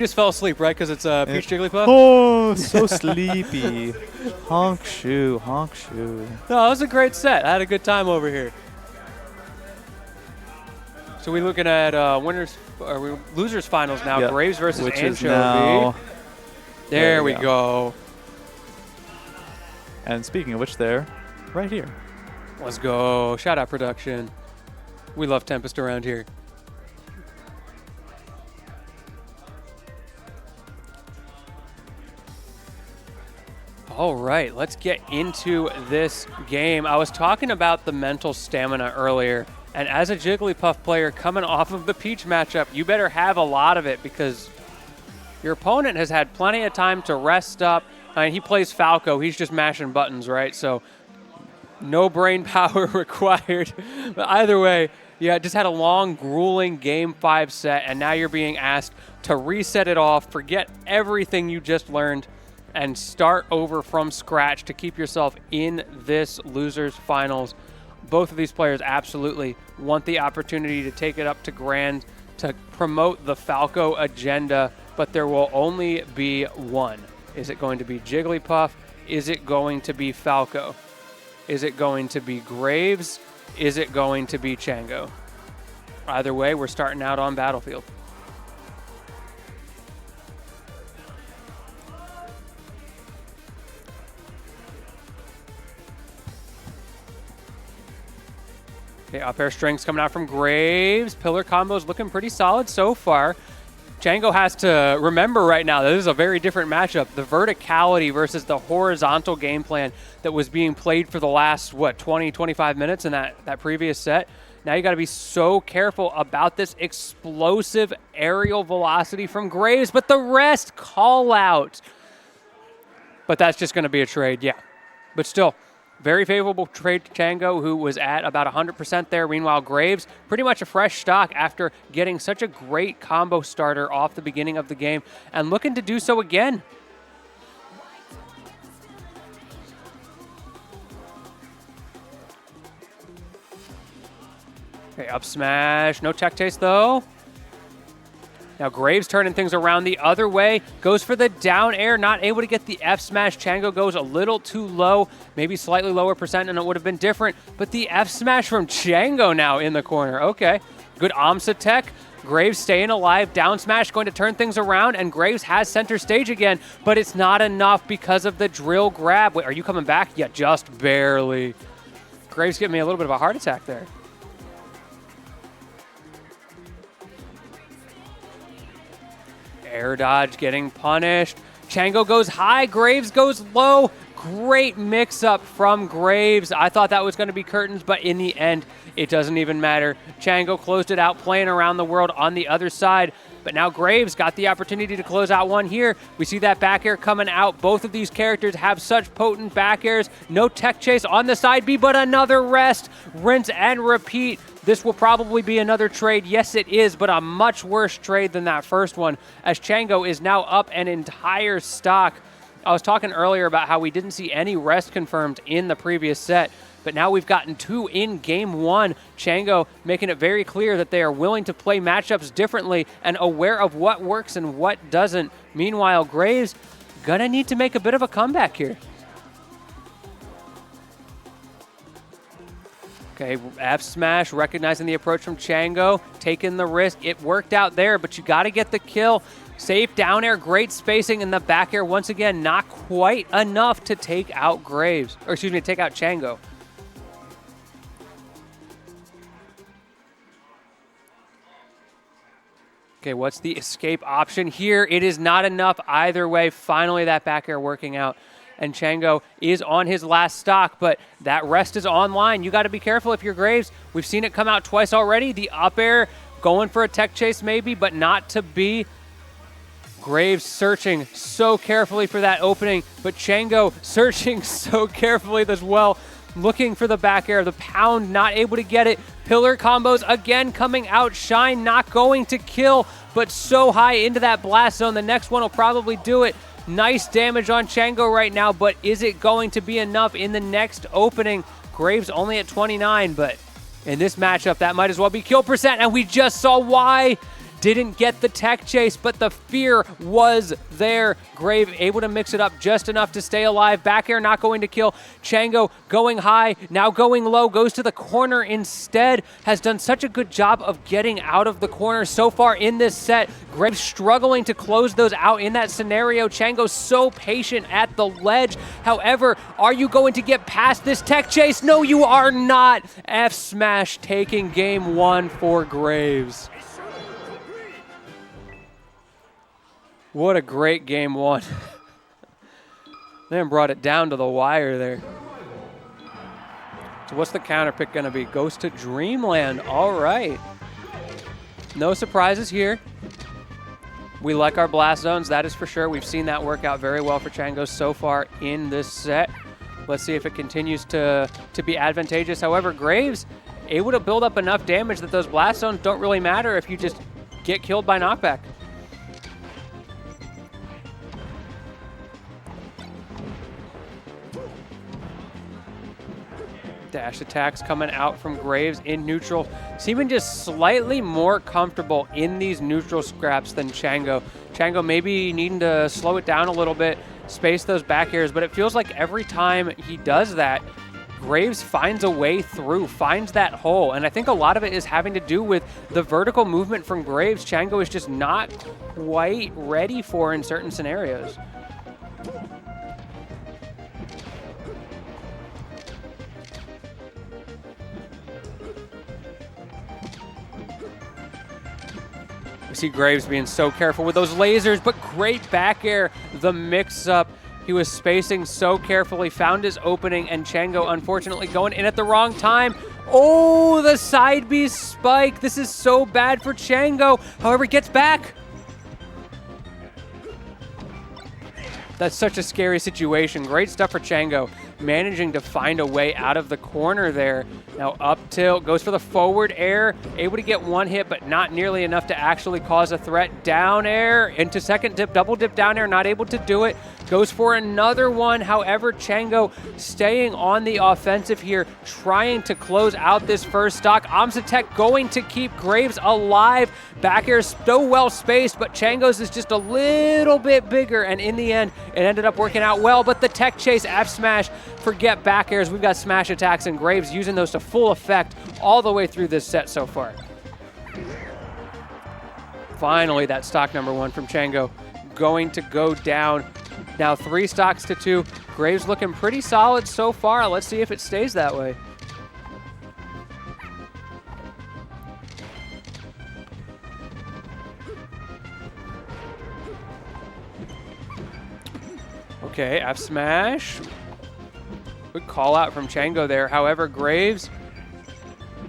Just fell asleep, right? Because it's Peach Jigglypuff? Oh, so sleepy. Honk shoe, honk shoe. No, it was a great set. I had a good time over here. So we're looking at losers finals now. Yep. Graves versus Which Anchovy. is now, there we go. And speaking of which, they're right here. Let's go. Shout out production. We love Tempest around here. All right, let's get into this game. I was talking about the mental stamina earlier, and as a Jigglypuff player coming off of the Peach matchup, you better have a lot of it because your opponent has had plenty of time to rest up. I mean, he plays Falco. He's just mashing buttons, right? So no brain power required. But either way, yeah, just had a long, grueling Game 5 set, and now you're being asked to reset it off, forget everything you just learned, and start over from scratch to keep yourself in this losers finals. Both of these players absolutely want the opportunity to take it up to Grand to promote the Falco agenda, but there will only be one. Is it going to be Jigglypuff? Is it going to be Falco? Is it going to be Graves? Is it going to be Chango? Either way, we're starting out on Battlefield. Okay, up air strings coming out from Graves. Pillar combos looking pretty solid so far. Chango has to remember right now that this is a very different matchup. The verticality versus the horizontal game plan that was being played for the last, 20, 25 minutes in that previous set. Now you got to be so careful about this explosive aerial velocity from Graves, but the rest call out. But that's just going to be a trade, yeah. But still, very favorable trade to Chango, who was at about 100% there. Meanwhile, Graves, pretty much a fresh stock after getting such a great combo starter off the beginning of the game and looking to do so again. Okay, up smash. No tech chase, though. Now Graves turning things around the other way, goes for the down air, not able to get the F smash. Chango goes a little too low, maybe slightly lower percent, and it would have been different. But the F smash from Chango now in the corner. Okay, good AMSA tech. Graves staying alive, down smash going to turn things around, and Graves has center stage again, but it's not enough because of the drill grab. Wait, are you coming back? Yeah, just barely. Graves giving me a little bit of a heart attack there. Air dodge getting punished. Chango goes high, Graves goes low. Great mix-up from Graves. I thought that was going to be curtains, but in the end, it doesn't even matter. Chango closed it out, playing around the world on the other side. But now Graves got the opportunity to close out one here. We see that back air coming out. Both of these characters have such potent back airs. No tech chase on the side B, but another rest. Rinse and repeat. This will probably be another trade. Yes, it is, but a much worse trade than that first one, as Chango is now up an entire stock. I was talking earlier about how we didn't see any rest confirmed in the previous set, but now we've gotten two in Game 1. Chango making it very clear that they are willing to play matchups differently and aware of what works and what doesn't. Meanwhile, Graves gonna need to make a bit of a comeback here. Okay, F smash, recognizing the approach from Chango, taking the risk. It worked out there, but you got to get the kill. Safe down air, great spacing, and the back air once again not quite enough to take out Graves, or excuse me, take out Chango. Okay, what's the escape option here? It is not enough either way. Finally, that back air working out. And Chango is on his last stock, but that rest is online. You got to be careful if you're Graves. We've seen it come out twice already. The up air going for a tech chase maybe, but not to be. Graves searching so carefully for that opening, but Chango searching so carefully as well, looking for the back air. The pound not able to get it. Pillar combos again coming out. Shine not going to kill, but so high into that blast zone. The next one will probably do it. Nice damage on Chango right now, but is it going to be enough in the next opening? Graves only at 29, but in this matchup, that might as well be kill percent, and we just saw why. didn't get the tech chase, but the fear was there. Grave able to mix it up just enough to stay alive. Back air not going to kill. Chango going high, now going low, goes to the corner instead. Has done such a good job of getting out of the corner so far in this set. Grave struggling to close those out in that scenario. Chango so patient at the ledge. However, are you going to get past this tech chase? No, you are not. F smash taking game one for Graves. What a great game one. Then brought it down to the wire there. So what's the counter pick going to be? Goes to Dreamland. All right. No surprises here. We like our blast zones, that is for sure. We've seen that work out very well for Chango so far in this set. Let's see if it continues to be advantageous. However, Graves able to build up enough damage that those blast zones don't really matter if you just get killed by knockback. Dash attacks coming out from Graves in neutral. Seeming just slightly more comfortable in these neutral scraps than Chango. Chango maybe needing to slow it down a little bit, space those back airs, but it feels like every time he does that, Graves finds a way through, finds that hole, and I think a lot of it is having to do with the vertical movement from Graves. Chango is just not quite ready for in certain scenarios. We see Graves being so careful with those lasers, but great back air, the mix-up. He was spacing so carefully, found his opening, and Chango unfortunately going in at the wrong time. Oh, the side B spike. This is so bad for Chango. However, gets back. That's such a scary situation. Great stuff for Chango, managing to find a way out of the corner there. Now up tilt, goes for the forward air, able to get one hit, but not nearly enough to actually cause a threat. Down air into second dip, double dip down air, not able to do it. Goes for another one. However, Chango staying on the offensive here, trying to close out this first stock. Amsatech going to keep Graves alive. Back air so well spaced, but Chango's is just a little bit bigger, and in the end, it ended up working out well. But the tech chase, F smash, forget back airs. We've got smash attacks, and Graves using those to full effect all the way through this set so far. Finally, that stock number one from Chango going to go down. Now 3 stocks to 2. Graves looking pretty solid so far. Let's see if it stays that way. Okay, F smash. Good call out from Chango there. However, Graves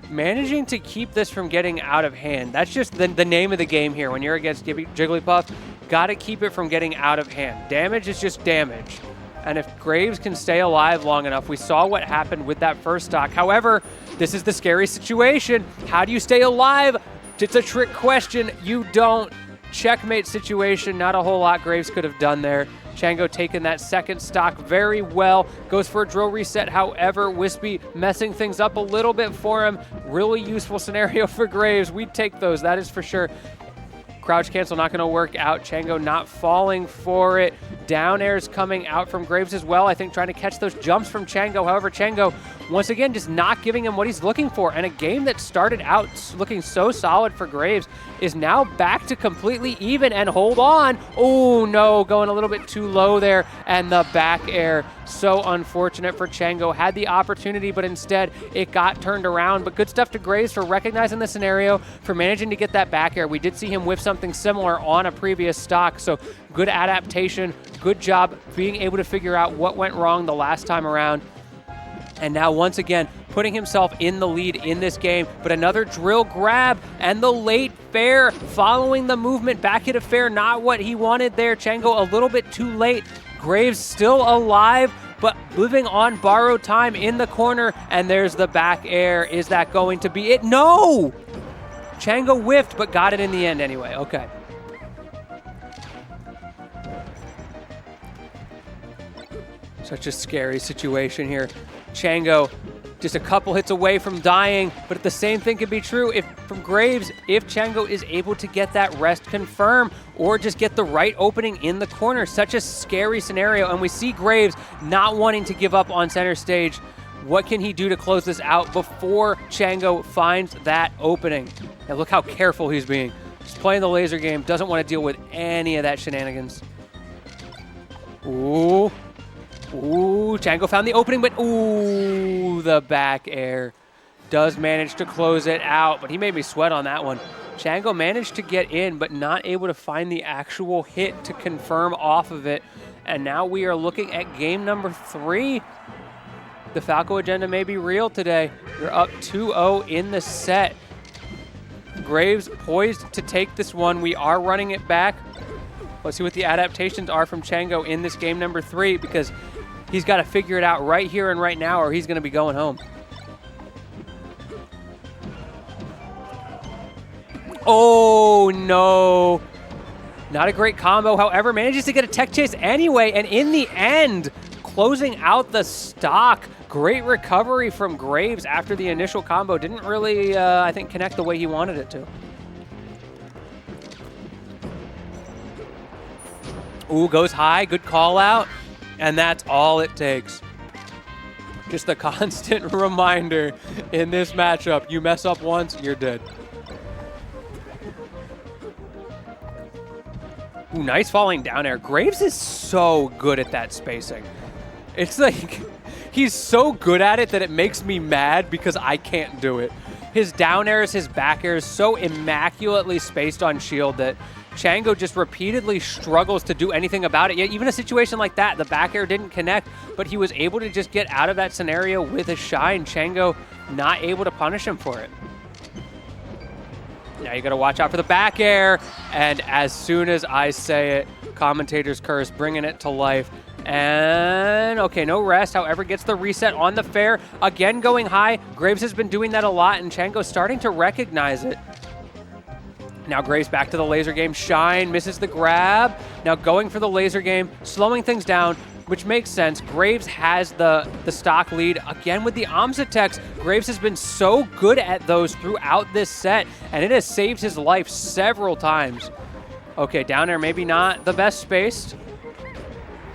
managing to keep this from getting out of hand. That's just the name of the game here. When you're against Jigglypuff, got to keep it from getting out of hand. Damage is just damage. And if Graves can stay alive long enough, we saw what happened with that first stock. However, this is the scary situation. How do you stay alive? It's a trick question. You don't. Checkmate situation. Not a whole lot Graves could have done there. Chango taking that second stock very well. Goes for a drill reset. However, Wispy messing things up a little bit for him. Really useful scenario for Graves. We'd take those, that is for sure. Crouch cancel not going to work out. Chango not falling for it. Down airs coming out from Graves as well. I think trying to catch those jumps from Chango. However, Chango, once again, just not giving him what he's looking for. And a game that started out looking so solid for Graves is now back to completely even. And hold on. Oh, no, going a little bit too low there. And the back air. So unfortunate for Chango. Had the opportunity, but instead it got turned around. But good stuff to Graves for recognizing the scenario, for managing to get that back air. We did see him whiff something similar on a previous stock. So good adaptation. Good job being able to figure out what went wrong the last time around. And now once again, putting himself in the lead in this game. But another drill grab and the late fair following the movement back into fair. Not what he wanted there. Chango a little bit too late. Graves still alive, but living on borrowed time in the corner. And there's the back air. Is that going to be it? No! Chango whiffed, but got it in the end anyway. Okay. Such a scary situation here. Chango just a couple hits away from dying, but the same thing could be true if from Graves if Chango is able to get that rest confirm or just get the right opening in the corner. Such a scary scenario, and we see Graves not wanting to give up on center stage. What can he do to close this out before Chango finds that opening? And look how careful he's being. Just playing the laser game, doesn't want to deal with any of that shenanigans. Ooh. Ooh, Chango found the opening, but ooh, the back air. Does manage to close it out, but he made me sweat on that one. Chango managed to get in, but not able to find the actual hit to confirm off of it. And now we are looking at game number 3. The Falco agenda may be real today. You're up 2-0 in the set. Graves poised to take this one. We are running it back. Let's see what the adaptations are from Chango in this game number 3, because he's got to figure it out right here and right now, or he's going to be going home. Oh, no. Not a great combo. However, manages to get a tech chase anyway, and in the end, closing out the stock. Great recovery from Graves after the initial combo. Didn't really, I think, connect the way he wanted it to. Ooh, goes high. Good call out. And that's all it takes. Just a constant reminder in this matchup. You mess up once, you're dead. Ooh, nice falling down air. Graves is so good at that spacing. It's like, he's so good at it that it makes me mad because I can't do it. His down airs, his back airs, so immaculately spaced on shield that Chango just repeatedly struggles to do anything about it. Yet even a situation like that, the back air didn't connect, but he was able to just get out of that scenario with a shine. Chango not able to punish him for it. Now you got to watch out for the back air. And as soon as I say it, commentator's curse, bringing it to life. And okay, no rest. However, gets the reset on the fair. Again, going high. Graves has been doing that a lot, and Chango's starting to recognize it. Now Graves back to the laser game. Shine, misses the grab. Now going for the laser game, slowing things down, which makes sense. Graves has the stock lead. Again with the Omsatechs, Graves has been so good at those throughout this set, and it has saved his life several times. Okay, down air maybe not the best spaced.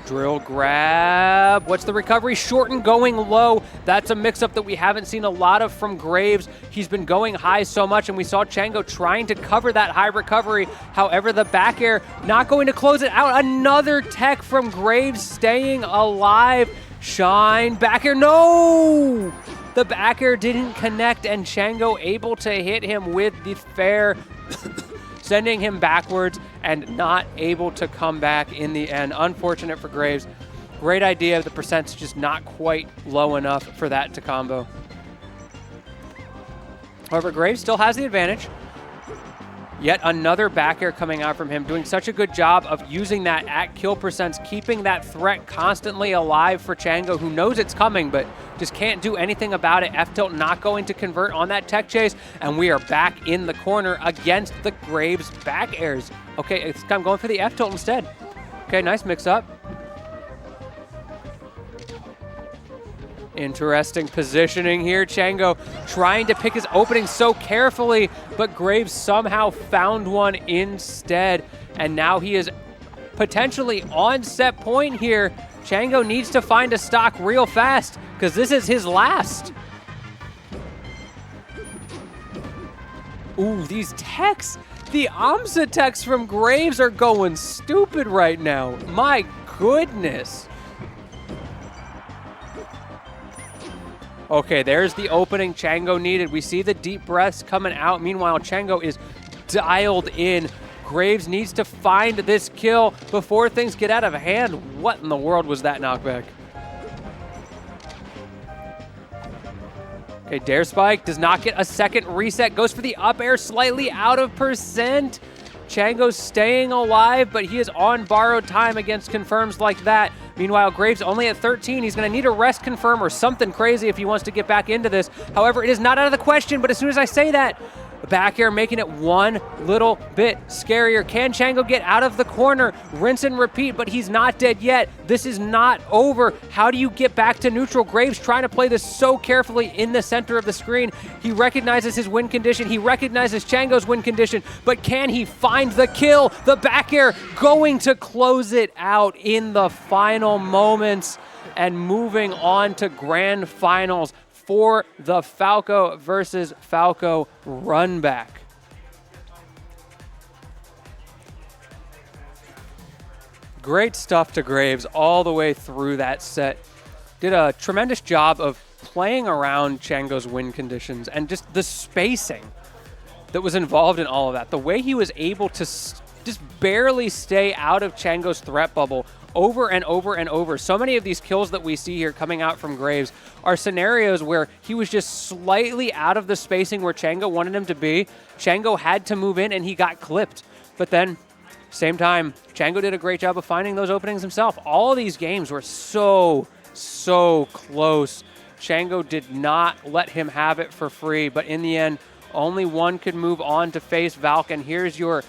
Drill grab. What's the recovery? Short and going low. That's a mix-up that we haven't seen a lot of from Graves. He's been going high so much, and we saw Chango trying to cover that high recovery. However, the back air not going to close it out. Another tech from Graves staying alive. Shine. Back air. No! The back air didn't connect, and Chango able to hit him with the fair. Sending him backwards and not able to come back in the end. Unfortunate for Graves. Great idea. The percent's just not quite low enough for that to combo. However, Graves still has the advantage. Yet another back air coming out from him, doing such a good job of using that at kill percents, keeping that threat constantly alive for Chango, who knows it's coming, but just can't do anything about it. F-tilt not going to convert on that tech chase, and we are back in the corner against the Graves back airs. Okay, I'm going for the F-tilt instead. Okay, nice mix-up. Interesting positioning here. Chango trying to pick his opening so carefully, but Graves somehow found one instead. And now he is potentially on set point here. Chango needs to find a stock real fast because this is his last. Ooh, these techs. The Omsatechs from Graves are going stupid right now. My goodness. Okay, there's the opening Chango needed. We see the deep breaths coming out. Meanwhile, Chango is dialed in. Graves needs to find this kill before things get out of hand. What in the world was that knockback? Okay, Dare Spike does not get a second reset. Goes for the up air, slightly out of percent. Chango's staying alive, but he is on borrowed time against confirms like that. Meanwhile, Graves only at 13. He's going to need a rest confirm or something crazy if he wants to get back into this. However, it is not out of the question, but as soon as I say that, Back air making it one little bit scarier. Can Chango get out of the corner? Rinse and repeat, but he's not dead yet. This is not over. How do you get back to neutral? Graves trying to play this so carefully in the center of the screen. He recognizes his win condition. He recognizes Chango's win condition, but can he find the kill? The back air going to close it out in the final moments and moving on to grand finals for the Falco versus Falco run back. Great stuff to Graves all the way through that set. Did a tremendous job of playing around Chango's win conditions and just the spacing that was involved in all of that. The way he was able to just barely stay out of Chango's threat bubble over and over and over. So many of these kills that we see here coming out from Graves are scenarios where he was just slightly out of the spacing where Chango wanted him to be. Chango had to move in and he got clipped. But then, same time, Chango did a great job of finding those openings himself. All of these games were so close. Chango did not let him have it for free, but in the end, only one could move on to face Valk, and here's your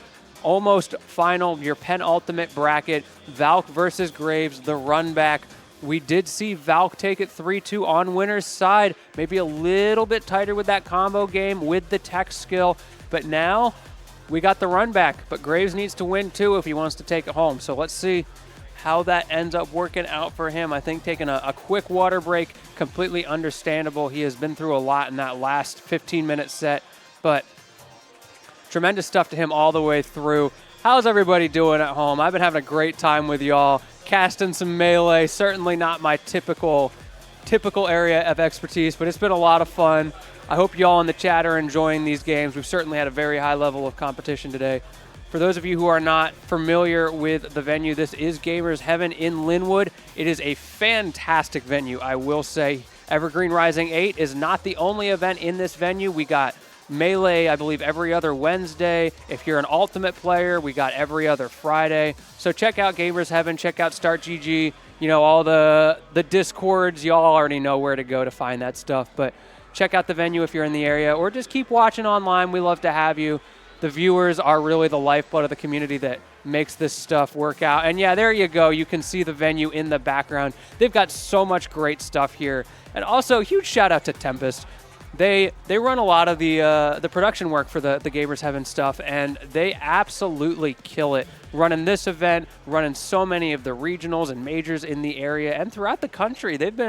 almost final, your penultimate bracket, Valk versus Graves, the run back. We did see Valk take it 3-2 on winner's side, maybe a little bit tighter with that combo game with the tech skill, but now we got the run back, but Graves needs to win too if he wants to take it home. So let's see how that ends up working out for him. I think taking a quick water break, completely understandable. He has been through a lot in that last 15-minute set, but tremendous stuff to him all the way through. How's everybody doing at home? I've been having a great time with y'all, casting some Melee. Certainly not my typical area of expertise, but it's been a lot of fun. I hope y'all in the chat are enjoying these games. We've certainly had a very high level of competition today. For those of you who are not familiar with the venue, this is Gamers Heaven in Linwood. It is a fantastic venue, I will say. Evergreen Rising 8 is not the only event in this venue. We got Melee, I believe, every other Wednesday. If you're an Ultimate player, we got every other Friday. So check out Gamers Heaven, check out Start GG, you know, all the Discords. Y'all already know where to go to find that stuff. But check out the venue if you're in the area, or just keep watching online. We love to have you. The viewers are really the lifeblood of the community that makes this stuff work out. And yeah, there you go. You can see the venue in the background. They've got so much great stuff here. And also, huge shout out to Tempest. They run a lot of the production work for the Gamers Heaven stuff, and they absolutely kill it running this event, running so many of the regionals and majors in the area and throughout the country. They've been